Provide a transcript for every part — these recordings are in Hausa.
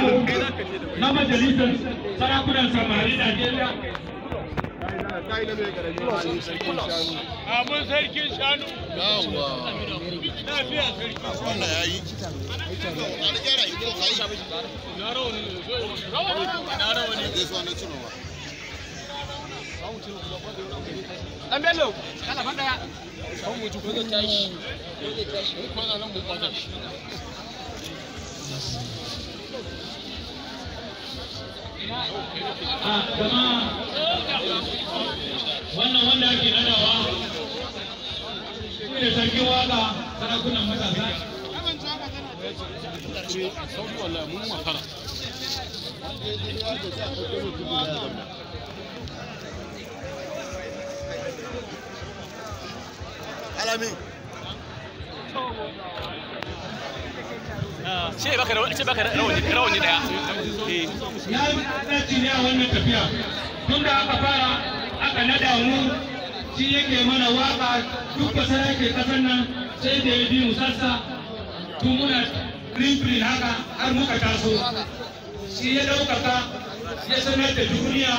taro na majalisar sarakunan samari Najeriya. Abun sarkin shanu. Yawwa. Lafiya sarki. Wannan yayi. An gyara ido kai. Na rawani. Na rawani. Zai so na cinowa. Dan bello, kana ban daya. Kan mutu ko zai tashi. Ko zai tashi. Ko nan mun kwata shi. Jama'a wannan wanda ake nadawa shi ne sarkin waka sarakunan matasa. Alami. Ce baka rawani daya. Ya dace ne a wannan tafiya. Tun da aka fara aka nada mu shi yake mana waka duk kasar yake kasar nan sai da ya bi mu sassa tun muna green haka har muka taso. Shi ya ɗaukaka ya sanar da duniya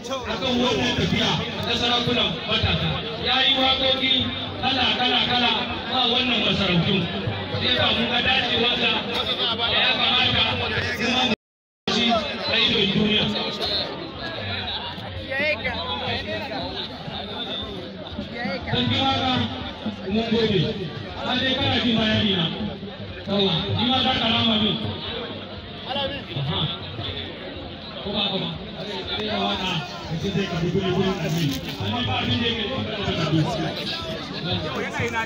akan wannan tafiya ta sarakunan matasa. Ya yi waƙoƙi kala ba wannan masarautu. Sai ba mu ga dacewarsa da ya kamata kuma mu shi raidon duniya. Don ji waka mun gode, har dai kana ji bayani na. Yawa, ji ma za ka rama min. Kuma, sai ya waka, sai zai ka dubu ne wurin abin. Amma ba abin da yake da